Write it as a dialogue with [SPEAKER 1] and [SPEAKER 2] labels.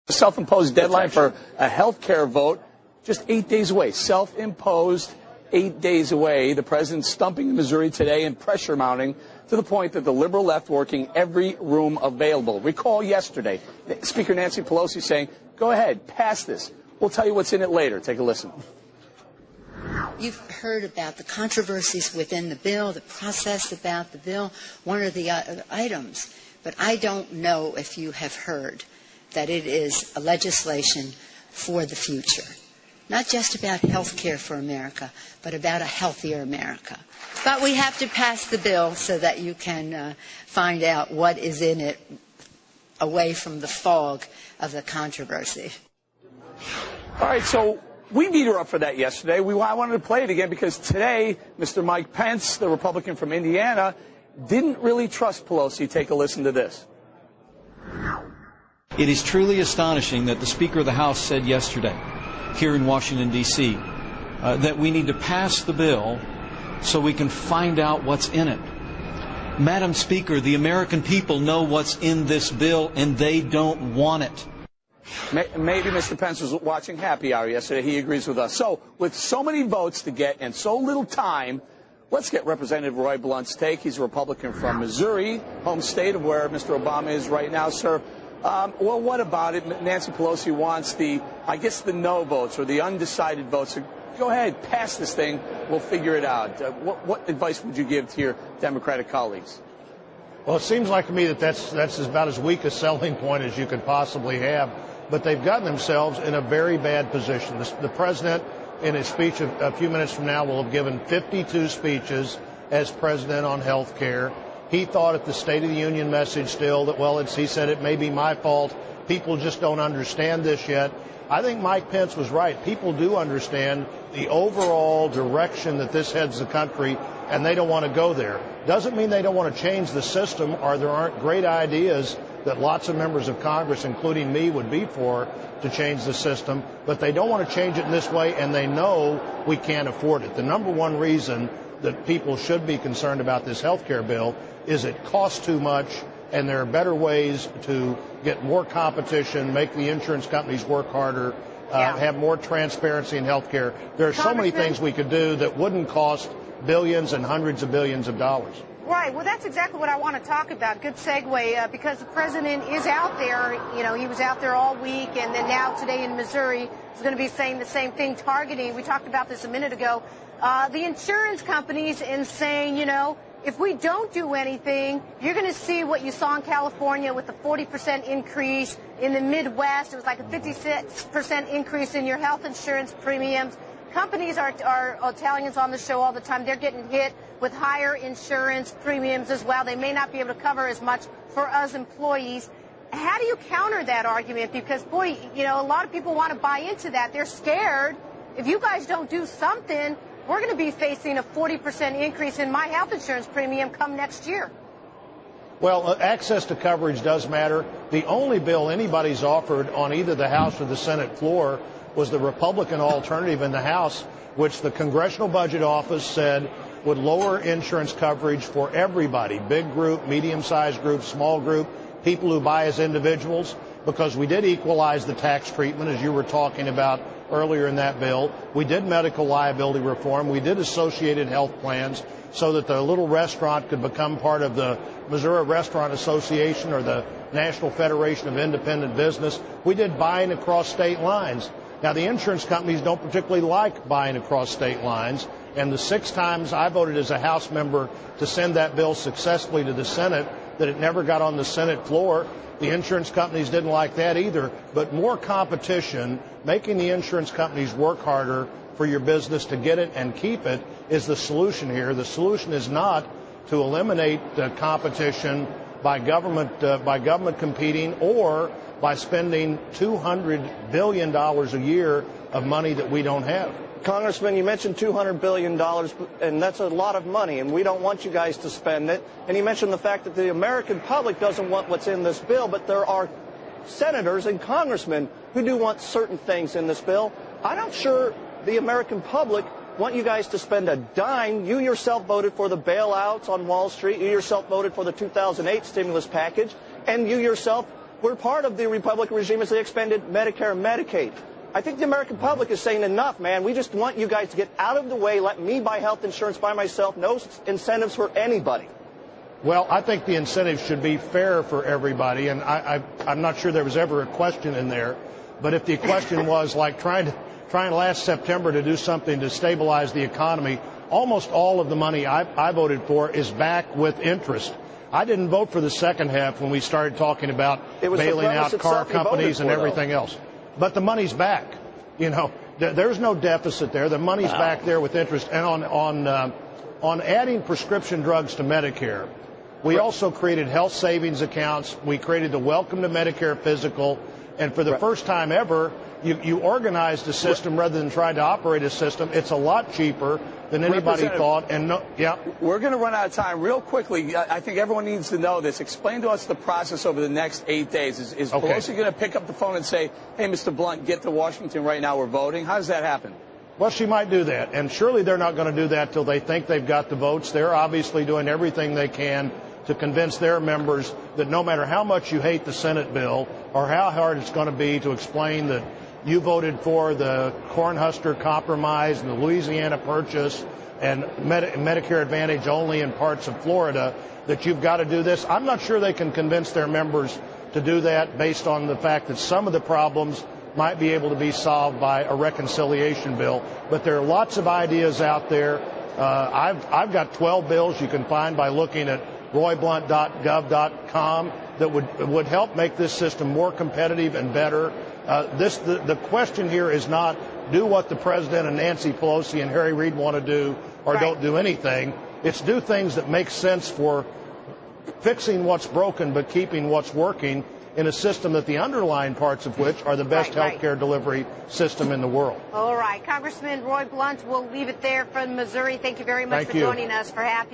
[SPEAKER 1] Self-imposed deadline for a health care vote, just 8 days away. Self-imposed 8 days away. The president's stumping in Missouri today and pressure mounting to the point that the liberal left working every room available. Recall yesterday, Speaker Nancy Pelosi saying, go ahead, pass this. We'll tell you what's in it later. Take a listen.
[SPEAKER 2] You've heard about the controversies within the bill, the process about the bill, one of the items. But I don't know if you have heard that it is a legislation for the future. Not just about health care for America, but about a healthier America. But we have to pass the bill so that you can find out what is in it away from the fog of the controversy.
[SPEAKER 1] All right, so we beat her up for that yesterday. I wanted to play it again because today, Mr. Mike Pence, the Republican from Indiana, didn't really trust Pelosi. Take a listen to this.
[SPEAKER 3] It is truly astonishing that the Speaker of the House said yesterday here in Washington, D.C., that we need to pass the bill so we can find out what's in it. Madam Speaker, the American people know what's in this bill, and they don't want it.
[SPEAKER 1] Maybe Mr. Pence was watching Happy Hour yesterday. He agrees with us. So, with so many votes to get and so little time, let's get Representative Roy Blunt's take. He's a Republican from Missouri, home state of where Mr. Obama is right now, sir. Well, what about it? Nancy Pelosi wants the no votes or the undecided votes. So go ahead, pass this thing. We'll figure it out. What advice would you give to your Democratic colleagues?
[SPEAKER 4] Well, it seems like to me that that's about as weak a selling point as you could possibly have. But they've gotten themselves in a very bad position. The president, in his speech a few minutes from now, will have given 52 speeches as president on health care. He thought at the State of the Union message still that, well, he said it may be my fault. People just don't understand this yet. I think Mike Pence was right. People do understand the overall direction that this heads the country, and they don't want to go there. Doesn't mean they don't want to change the system or there aren't great ideas that lots of members of Congress, including me, would be for to change the system, but they don't want to change it in this way, and they know we can't afford it. The number one reason that people should be concerned about this health care bill is it costs too much, and there are better ways to get more competition, make the insurance companies work harder, have more transparency in health care. There are so many things we could do that wouldn't cost billions and hundreds of billions of dollars.
[SPEAKER 5] Right. Well, that's exactly what I want to talk about. Good segue, because the president is out there. You know, he was out there all week, and then now today in Missouri, he's going to be saying the same thing, targeting, we talked about this a minute ago, the insurance companies, and saying, you know, if we don't do anything, you're going to see what you saw in California with the 40% increase. In the Midwest, it was like a 56% increase in your health insurance premiums. Companies are telling us on the show all the time they're getting hit with higher insurance premiums as well. They may not be able to cover as much for us employees. How do you counter that argument? Because, boy, you know, a lot of people want to buy into that. They're scared. If you guys don't do something, we're going to be facing a 40% increase in my health insurance premium come next year.
[SPEAKER 4] Well, access to coverage does matter. The only bill anybody's offered on either the House or the Senate floor was the Republican alternative in the House, which the Congressional Budget Office said would lower insurance coverage for everybody, big group, medium-sized group, small group, people who buy as individuals, because we did equalize the tax treatment, as you were talking about earlier in that bill. We did medical liability reform. We did associated health plans so that the little restaurant could become part of the Missouri Restaurant Association or the National Federation of Independent Business. We did buying across state lines. Now, the insurance companies don't particularly like buying across state lines, and the 6 times I voted as a House member to send that bill successfully to the Senate, that it never got on the Senate floor. The insurance companies didn't like that either. But more competition, making the insurance companies work harder for your business to get it and keep it, is the solution here. The solution is not to eliminate competition by government competing or by spending $200 billion a year of money that we don't have.
[SPEAKER 6] Congressman, you mentioned $200 billion, and that's a lot of money, and we don't want you guys to spend it. And you mentioned the fact that the American public doesn't want what's in this bill, but there are senators and congressmen who do want certain things in this bill. I'm not sure the American public want you guys to spend a dime. You yourself voted for the bailouts on Wall Street. You yourself voted for the 2008 stimulus package, and you yourself were part of the Republican regime as they expanded Medicare and Medicaid. I think the American public is saying enough, man. We just want you guys to get out of the way. Let me buy health insurance by myself. No incentives for anybody.
[SPEAKER 4] Well, I think the incentives should be fair for everybody, and I'm not sure there was ever a question in there. But if the question was like trying last September to do something to stabilize the economy, almost all of the money I voted for is back with interest. I didn't vote for the second half when we started talking about bailing out car companies and everything else. But the money's back. You know, there's no deficit there. The money's back there with interest. And on adding prescription drugs to Medicare, we also created health savings accounts. We created the Welcome to Medicare physical. And for the first time ever, you organized a system rather than trying to operate a system. It's a lot cheaper than anybody thought. And
[SPEAKER 1] we're going to run out of time real quickly. I think everyone needs to know this. Explain to us the process over the next 8 days. Is Pelosi going to pick up the phone and say, hey, Mr. Blunt, get to Washington right now, we're voting? How does that happen?
[SPEAKER 4] Well, she might do that. And surely they're not going to do that till they think they've got the votes. They're obviously doing everything they can to convince their members that no matter how much you hate the Senate bill or how hard it's going to be to explain that you voted for the Cornhusker Compromise and the Louisiana Purchase and Medicare Advantage only in parts of Florida, that you've got to do this. I'm not sure they can convince their members to do that based on the fact that some of the problems might be able to be solved by a reconciliation bill. But there are lots of ideas out there. I've got 12 bills you can find by looking at royblunt.gov.com that would help make this system more competitive and better. The question here is not do what the president and Nancy Pelosi and Harry Reid want to do or don't do anything. It's do things that make sense for fixing what's broken but keeping what's working in a system that the underlying parts of which are the best health care delivery system in the world.
[SPEAKER 5] All right. Congressman Roy Blunt, we'll leave it there from Missouri. Thank you very much for joining us for Happy